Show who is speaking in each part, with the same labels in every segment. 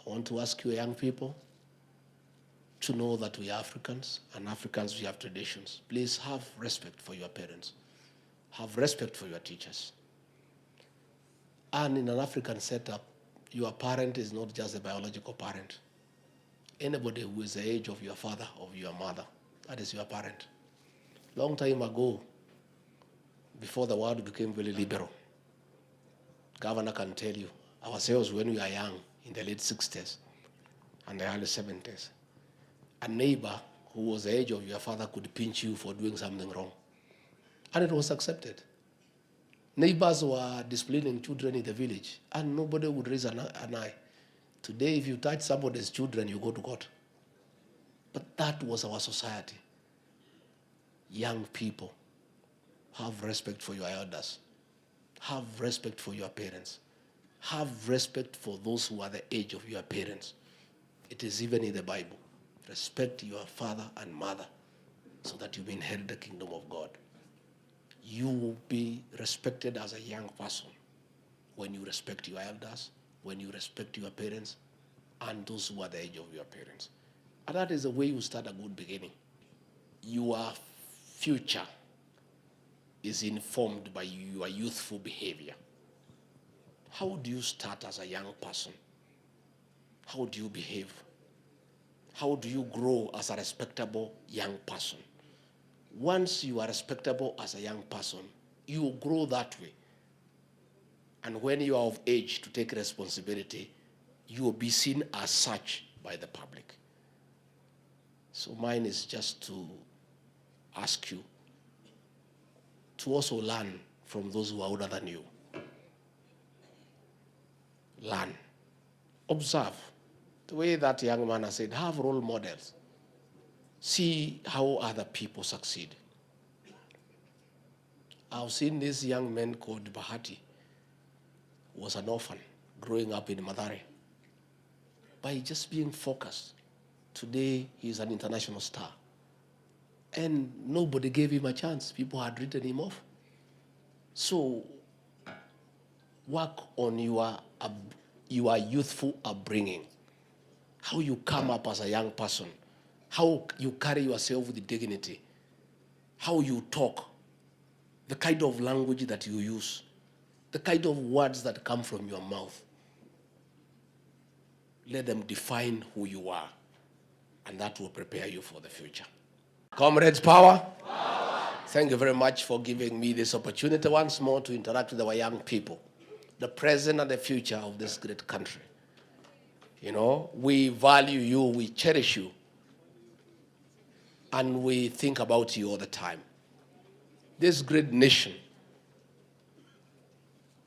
Speaker 1: I want to ask you young people to know that we are Africans, and Africans, we have traditions. Please have respect for your parents. Have respect for your teachers. And in an African setup, your parent is not just a biological parent. Anybody who is the age of your father or your mother, that is your parent. Long time ago, before the world became very liberal, governor can tell you, ourselves when we are young, in the late 60s and the early 70s, a neighbor who was the age of your father could pinch you for doing something wrong. And it was accepted. Neighbors were disciplining children in the village, and nobody would raise an eye. Today, if you touch somebody's children, you go to court. But that was our society. Young people, have respect for your elders. Have respect for your parents. Have respect for those who are the age of your parents. It is even in the Bible. Respect your father and mother so that you may inherit the kingdom of God. You will be respected as a young person when you respect your elders, when you respect your parents, and those who are the age of your parents. And that is the way you start a good beginning. Your future is informed by your youthful behavior. How do you start as a young person? How do you behave? How do you grow as a respectable young person? Once you are respectable as a young person, you will grow that way. And when you are of age to take responsibility, you will be seen as such by the public. So mine is just to ask you to also learn from those who are older than you. Learn. Observe. The way that young man has said, have role models. See how other people succeed. I've seen this young man called Bahati, who was an orphan growing up in Mathare. By just being focused, today he's an international star. And nobody gave him a chance. People had written him off. So work on your youthful upbringing, how you come up as a young person, how you carry yourself with dignity, how you talk, the kind of language that you use, the kind of words that come from your mouth. Let them define who you are, and that will prepare you for the future. Comrades, power. Thank you very much for giving me this opportunity once more to interact with our young people, the present and the future of this great country. You know, we value you, we cherish you, and we think about you all the time. This great nation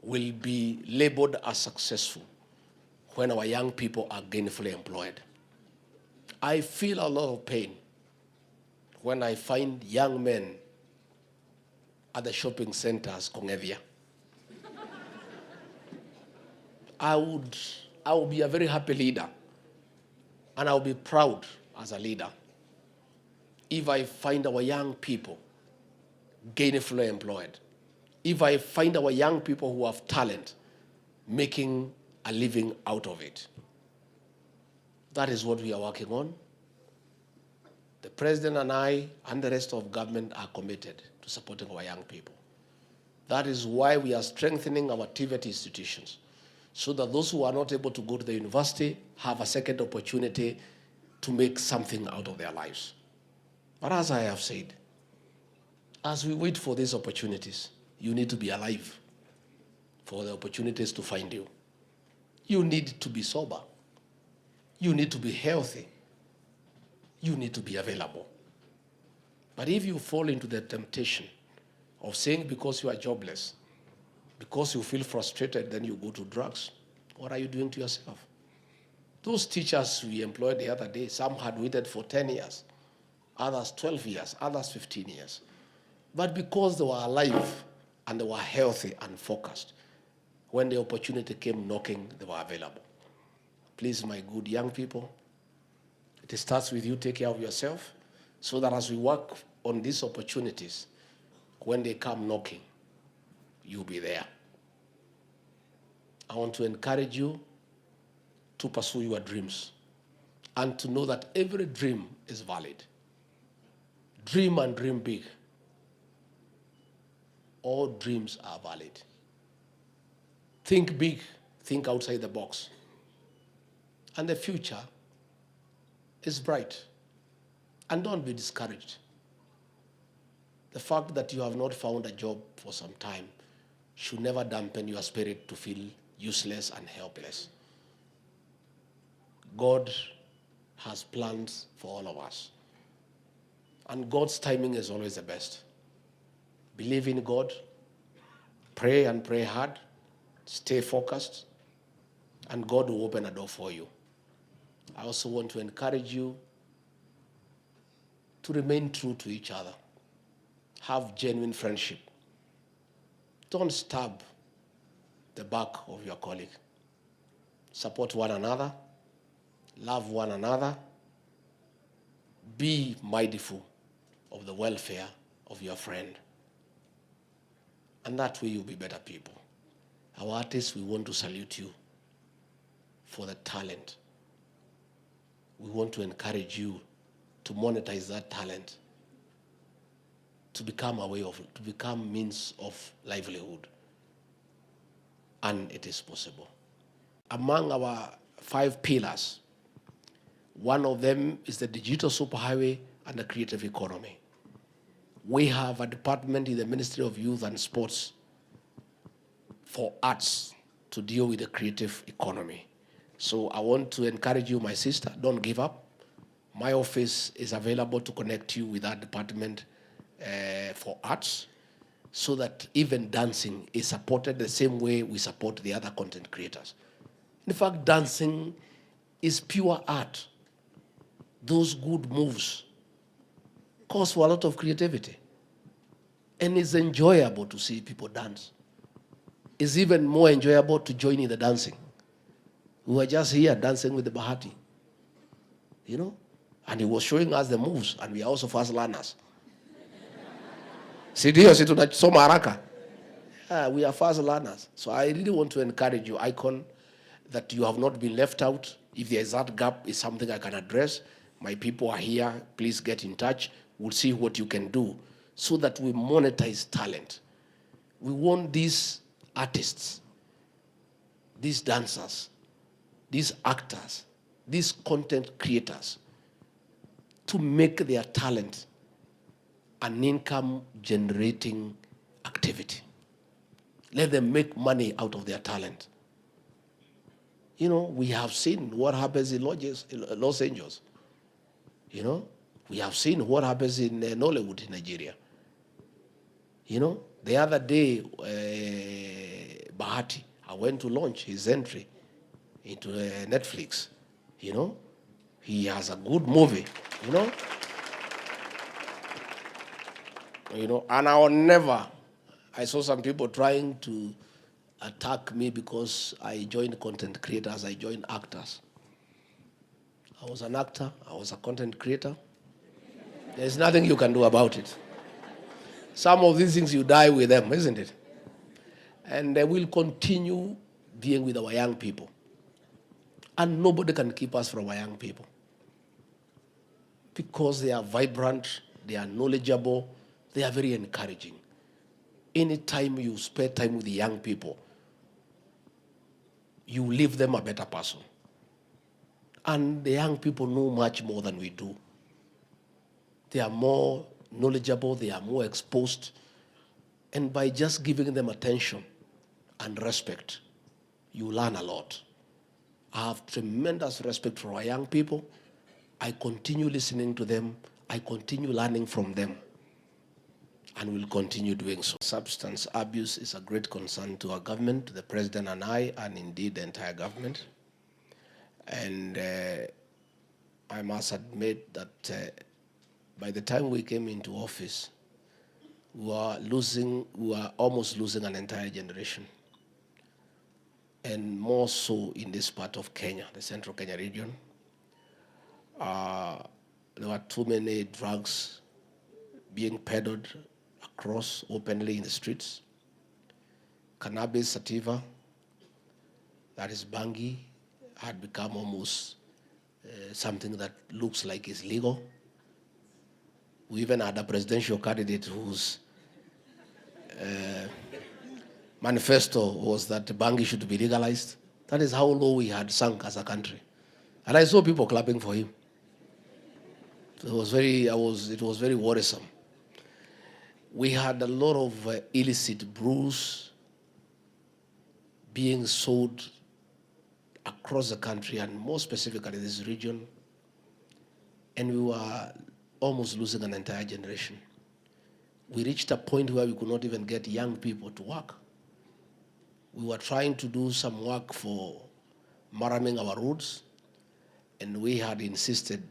Speaker 1: will be labeled as successful when our young people are gainfully employed. I feel a lot of pain when I find young men at the shopping centers, Kongevia. I will be a very happy leader, and I'll be proud as a leader if I find our young people gainfully employed, if I find our young people who have talent making a living out of it. That is what we are working on. The president and I and the rest of government are committed to supporting our young people. That is why we are strengthening our TVET institutions, so that those who are not able to go to the university have a second opportunity to make something out of their lives. But as I have said, as we wait for these opportunities, you need to be alive for the opportunities to find you. You need to be sober. You need to be healthy. You need to be available. But if you fall into the temptation of saying because you are jobless, because you feel frustrated, then you go to drugs, what are you doing to yourself? Those teachers we employed the other day, some had waited for 10 years, others 12 years, others 15 years. But because they were alive and they were healthy and focused, when the opportunity came knocking, they were available. Please, my good young people, it starts with you. Take care of yourself so that as we work on these opportunities, when they come knocking, you'll be there. I want to encourage you to pursue your dreams and to know that every dream is valid. Dream and dream big. All dreams are valid. Think big, think outside the box. And the future is bright. And don't be discouraged. The fact that you have not found a job for some time should never dampen your spirit to feel useless and helpless. God has plans for all of us. And God's timing is always the best. Believe in God, pray and pray hard, stay focused, and God will open a door for you. I also want to encourage you to remain true to each other. Have genuine friendship. Don't stab the back of your colleague. Support one another. Love one another. Be mindful of the welfare of your friend. And that way you'll be better people. Our artists, we want to salute you for the talent. We want to encourage you to monetize that talent, to become means of livelihood. And it is possible. Among our 5 pillars, one of them is the digital superhighway and the creative economy. We have a department in the Ministry of Youth and Sports for arts to deal with the creative economy. So I want to encourage you, my sister, don't give up. My office is available to connect you with that department for arts, so that even dancing is supported the same way we support the other content creators. In fact, dancing is pure art. Those good moves cause for a lot of creativity. And it's enjoyable to see people dance. It's even more enjoyable to join in the dancing. We were just here dancing with the Bahati, you know, and he was showing us the moves, and we are also fast learners. Si tunasoma haraka. We are fast learners. So I really want to encourage you, Icon, that you have not been left out. If there is that gap, it's something I can address. My people are here. Please get in touch. We'll see what you can do so that we monetize talent. We want these artists, these dancers, these actors, these content creators to make their talent an income-generating activity. Let them make money out of their talent. You know, we have seen what happens in Los Angeles. You know, we have seen what happens in Nollywood in Nigeria. You know, the other day, Bahati, I went to launch his entry into Netflix. You know, he has a good movie, you know. You know, and I saw some people trying to attack me because I joined content creators, I joined actors. I was an actor, I was a content creator. There's nothing you can do about it. Some of these things you die with them, isn't it? And they will continue being with our young people. And nobody can keep us from our young people. Because they are vibrant, they are knowledgeable, they are very encouraging. Anytime you spend time with the young people, you leave them a better person. And the young people know much more than we do. They are more knowledgeable, they are more exposed. And by just giving them attention and respect, you learn a lot. I have tremendous respect for our young people. I continue listening to them. I continue learning from them. And will continue doing so. Substance abuse is a great concern to our government, to the president and I, and indeed the entire government. And I must admit that by the time we came into office, we were almost losing an entire generation. And more so in this part of Kenya, the central Kenya region. There were too many drugs being peddled across openly in the streets. Cannabis sativa, that is bangi, had become almost something that looks like it's legal. We even had a presidential candidate whose manifesto was that bangi should be legalized. That is how low we had sunk as a country. And I saw people clapping for him. So it was very worrisome. We had a lot of illicit brews being sold across the country and more specifically this region. And we were almost losing an entire generation. We reached a point where we could not even get young people to work. We were trying to do some work for maraming our roads, and we had insisted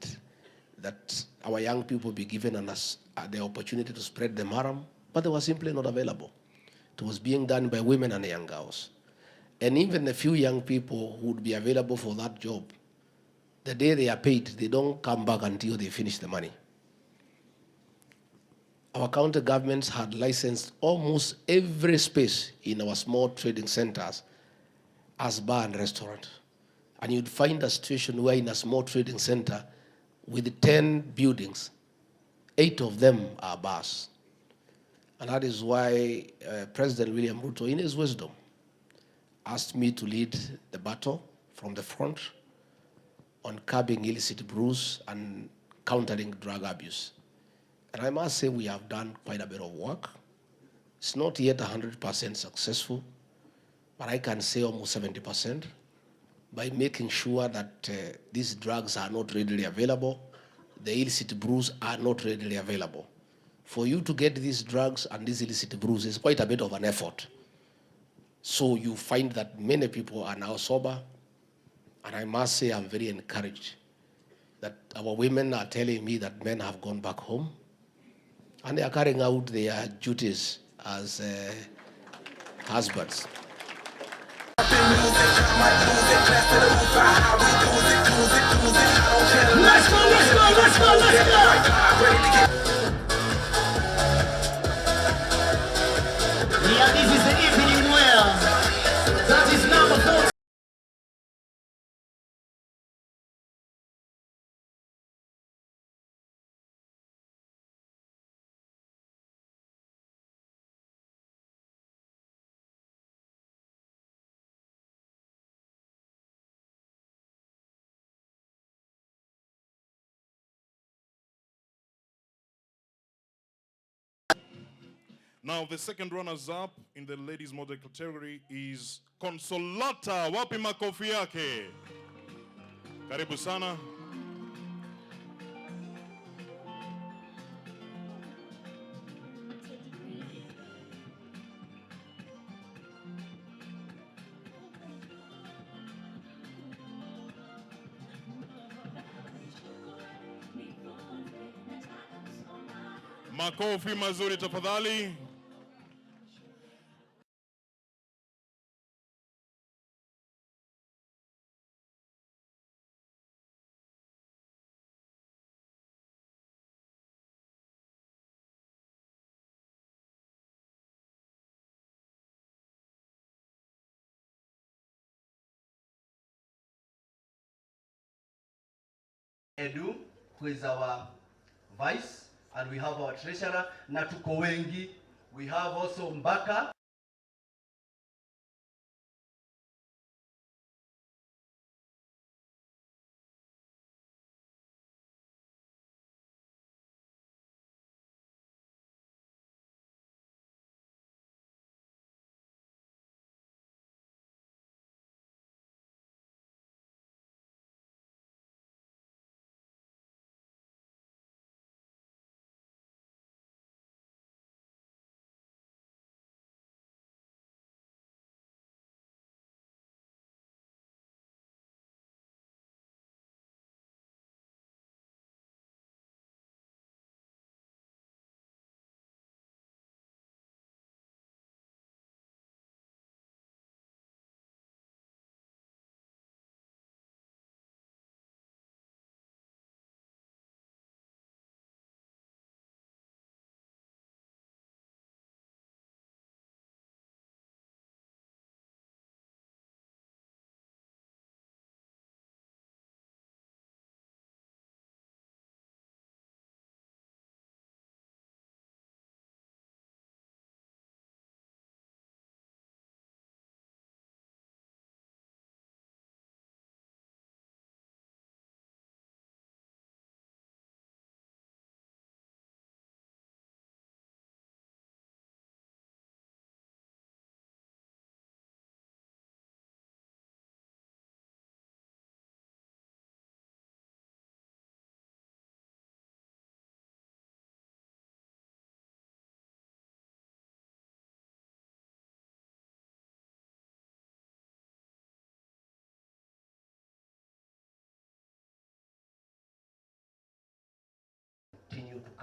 Speaker 1: that our young people be given the opportunity to spread the maram, but they were simply not available. It was being done by women and young girls. And even a few young people who would be available for that job, the day they are paid, they don't come back until they finish the money. Our county governments had licensed almost every space in our small trading centers as bar and restaurant. And you'd find a situation where in a small trading center with 10 buildings, 8 of them are bars. And that is why President William Ruto, in his wisdom, asked me to lead the battle from the front on curbing illicit brews and countering drug abuse. And I must say we have done quite a bit of work. It's not yet 100% successful, but I can say almost 70% by making sure that these drugs are not readily available, the illicit brews are not readily available. For you to get these drugs and these illicit brews is quite a bit of an effort. So you find that many people are now sober, and I must say I'm very encouraged that our women are telling me that men have gone back home and they are carrying out their duties as husbands.
Speaker 2: Yeah, this is the evening wear. That is number 4.
Speaker 3: Now, the second runners-up in the ladies' model category is Consolata. Wapi makofi yake? Karibu sana. Makofi mazuri tafadhali.
Speaker 4: Edu, who is our vice, and we have our treasurer, Natuko Wengi. We have also Mbaka.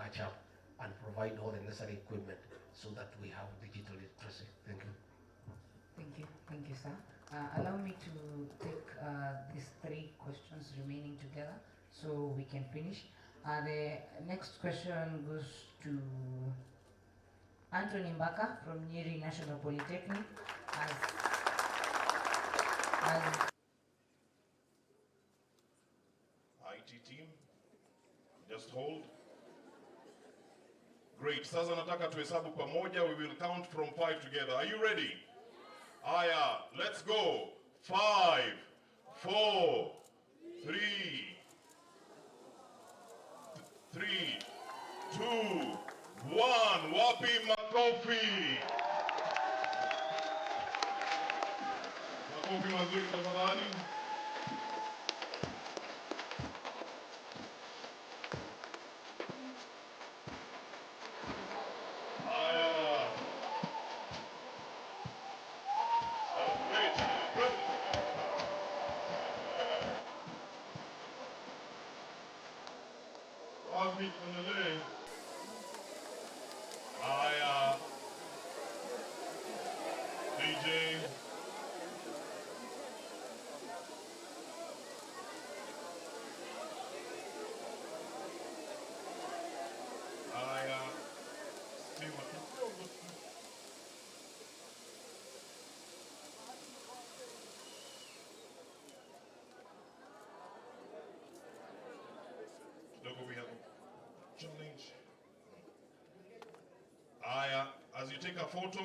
Speaker 1: catch up and provide all the necessary equipment so that we have digital literacy. Thank you.
Speaker 5: Thank you, sir. Allow me to take these 3 questions remaining together so we can finish. The next question goes to Anthony Mbaka from Nyeri National Polytechnic.
Speaker 3: IT team, just hold. Great. Sasa nataka tuhesabu pamoja. We will count from 5 together. Are you ready? Aya, let's go. 5, 4, 3, 2, 1. Wapi makofi? Makofi mazuri tafadhali. Wapi tuendelee? Haya. DJ. Haya. Sima kidogo tu. Kidogo we have a challenge. Aya, as you take a photo,